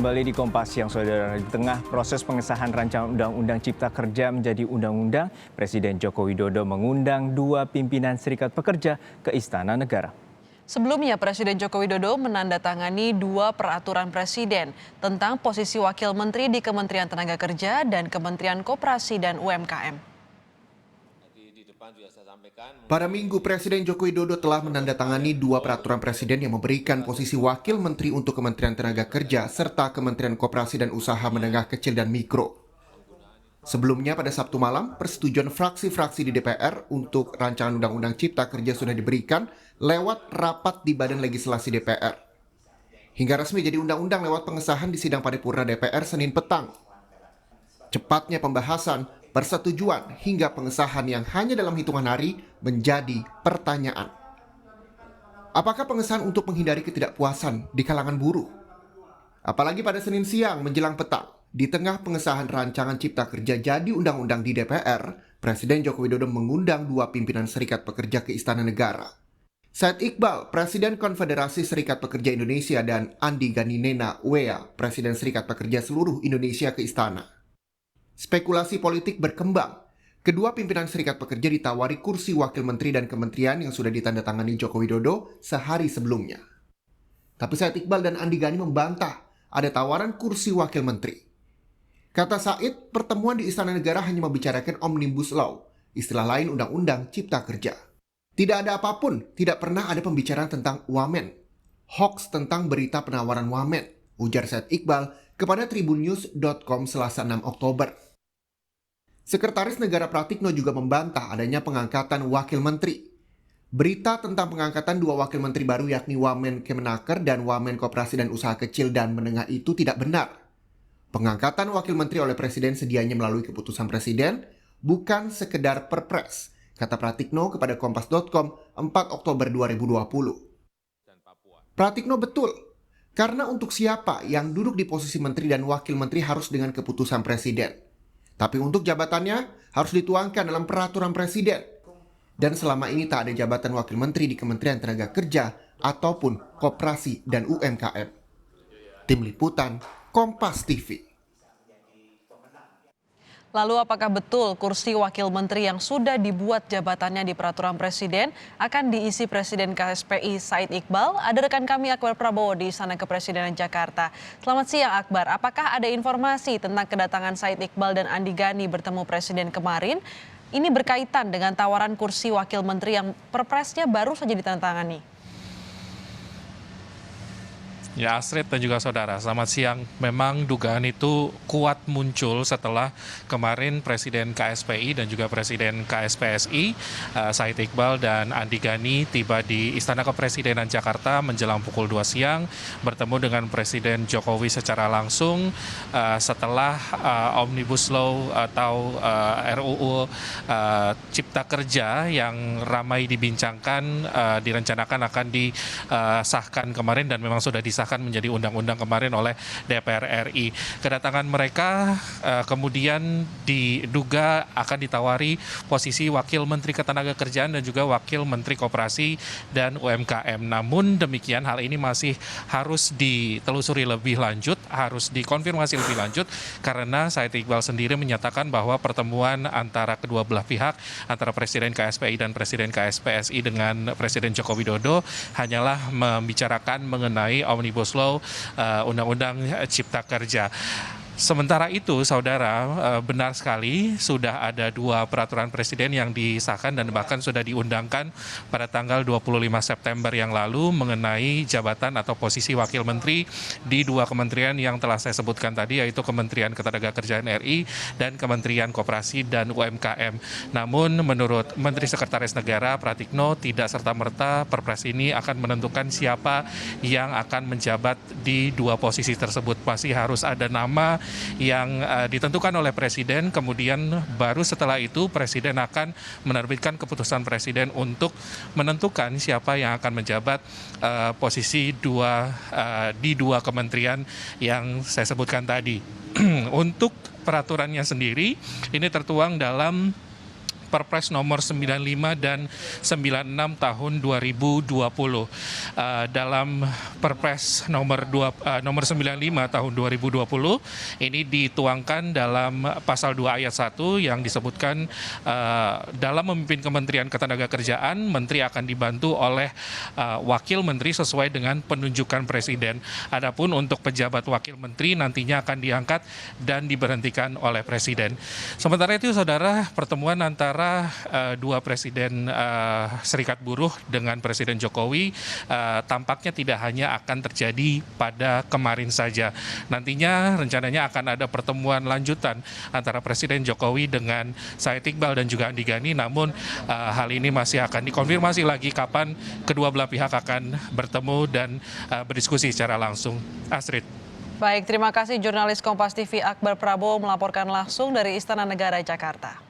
Kembali di Kompas Siang, Saudara. Di tengah proses pengesahan rancangan Undang-Undang Cipta Kerja menjadi undang-undang, Presiden Joko Widodo mengundang dua pimpinan Serikat Pekerja ke Istana Negara. Sebelumnya, Presiden Joko Widodo menandatangani dua peraturan presiden tentang posisi wakil menteri di Kementerian Tenaga Kerja dan Kementerian Koperasi dan UMKM. Pada Minggu, Presiden Joko Widodo telah menandatangani dua peraturan presiden yang memberikan posisi wakil menteri untuk Kementerian Tenaga Kerja serta Kementerian Koperasi dan Usaha Menengah Kecil dan Mikro. Sebelumnya pada Sabtu malam, persetujuan fraksi-fraksi di DPR untuk rancangan Undang-Undang Cipta Kerja sudah diberikan lewat rapat di Badan Legislasi DPR. Hingga resmi jadi undang-undang lewat pengesahan di sidang paripurna DPR Senin petang. Cepatnya pembahasan, persetujuan hingga pengesahan yang hanya dalam hitungan hari menjadi pertanyaan. Apakah pengesahan untuk menghindari ketidakpuasan di kalangan buruh? Apalagi pada Senin siang menjelang petang, di tengah pengesahan rancangan Cipta Kerja jadi undang-undang di DPR, Presiden Joko Widodo mengundang dua pimpinan Serikat Pekerja ke Istana Negara. Said Iqbal, Presiden Konfederasi Serikat Pekerja Indonesia, dan Andi Gani Nena Wea, Presiden Serikat Pekerja Seluruh Indonesia ke Istana. Spekulasi politik berkembang. Kedua pimpinan Serikat Pekerja ditawari kursi wakil menteri dan kementerian yang sudah ditandatangani Joko Widodo sehari sebelumnya. Tapi Said Iqbal dan Andi Gani membantah ada tawaran kursi wakil menteri. Kata Said, pertemuan di Istana Negara hanya membicarakan Omnibus Law, istilah lain Undang-Undang Cipta Kerja. Tidak ada apapun, tidak pernah ada pembicaraan tentang wamen. Hoax tentang berita penawaran wamen, ujar Said Iqbal kepada tribunnews.com Selasa 6 Oktober. Sekretaris Negara Pratikno juga membantah adanya pengangkatan wakil menteri. Berita tentang pengangkatan dua wakil menteri baru yakni Wamen Kemenaker dan Wamen Koperasi dan Usaha Kecil dan Menengah itu tidak benar. Pengangkatan wakil menteri oleh Presiden sedianya melalui keputusan Presiden, bukan sekedar perpres, kata Pratikno kepada Kompas.com 4 Oktober 2020. Pratikno betul, karena untuk siapa yang duduk di posisi menteri dan wakil menteri harus dengan keputusan Presiden. Tapi untuk jabatannya harus dituangkan dalam peraturan Presiden. Dan selama ini tak ada jabatan wakil menteri di Kementerian Tenaga Kerja ataupun Koperasi dan UMKM. Tim Liputan, Kompas TV. Lalu apakah betul kursi wakil menteri yang sudah dibuat jabatannya di peraturan presiden akan diisi Presiden KSPI Said Iqbal? Ada rekan kami Akbar Prabowo di Istana Kepresidenan Jakarta. Selamat siang Akbar, apakah ada informasi tentang kedatangan Said Iqbal dan Andi Gani bertemu Presiden kemarin? Ini berkaitan dengan tawaran kursi wakil menteri yang perpresnya baru saja ditandatangani. Ya, Astrid dan juga saudara, selamat siang. Memang dugaan itu kuat muncul setelah kemarin Presiden KSPI dan juga Presiden KSPSI, Said Iqbal dan Andi Gani tiba di Istana Kepresidenan Jakarta menjelang pukul 2 siang, bertemu dengan Presiden Jokowi secara langsung setelah Omnibus Law atau RUU Cipta Kerja yang ramai dibincangkan direncanakan akan disahkan kemarin dan memang sudah disahkan menjadi undang-undang kemarin oleh DPR RI. Kedatangan mereka kemudian diduga akan ditawari posisi Wakil Menteri Ketenagakerjaan dan juga Wakil Menteri Koperasi dan UMKM. Namun demikian hal ini masih harus ditelusuri lebih lanjut, harus dikonfirmasi lebih lanjut karena Said Iqbal sendiri menyatakan bahwa pertemuan antara kedua belah pihak, antara Presiden KSPI dan Presiden KSPSI dengan Presiden Joko Widodo hanyalah membicarakan mengenai Omnibus Law, Undang-Undang Cipta Kerja. Sementara itu, saudara, benar sekali sudah ada dua peraturan presiden yang disahkan dan bahkan sudah diundangkan pada tanggal 25 September yang lalu mengenai jabatan atau posisi wakil menteri di dua kementerian yang telah saya sebutkan tadi, yaitu Kementerian Ketenagakerjaan RI dan Kementerian Koperasi dan UMKM. Namun menurut Menteri Sekretaris Negara Pratikno, tidak serta-merta perpres ini akan menentukan siapa yang akan menjabat di dua posisi tersebut. Masih harus ada nama yang ditentukan oleh Presiden, kemudian baru setelah itu Presiden akan menerbitkan keputusan Presiden untuk menentukan siapa yang akan menjabat posisi di dua kementerian yang saya sebutkan tadi. Untuk peraturannya sendiri, ini tertuang dalam Perpres nomor 95 dan 96 tahun 2020. Dalam Perpres nomor 95 tahun 2020 ini dituangkan dalam pasal 2 ayat 1 yang disebutkan dalam memimpin Kementerian Ketenagakerjaan, Menteri akan dibantu oleh Wakil Menteri sesuai dengan penunjukan Presiden. Adapun untuk pejabat Wakil Menteri nantinya akan diangkat dan diberhentikan oleh Presiden. Sementara itu, saudara, pertemuan antara dua Presiden Serikat Buruh dengan Presiden Jokowi tampaknya tidak hanya akan terjadi pada kemarin saja. Nantinya rencananya akan ada pertemuan lanjutan antara Presiden Jokowi dengan Said Iqbal dan juga Andi Gani, namun hal ini masih akan dikonfirmasi lagi kapan kedua belah pihak akan bertemu dan berdiskusi secara langsung. Astrid. Baik, terima kasih jurnalis Kompas TV Akbar Prabowo melaporkan langsung dari Istana Negara, Jakarta.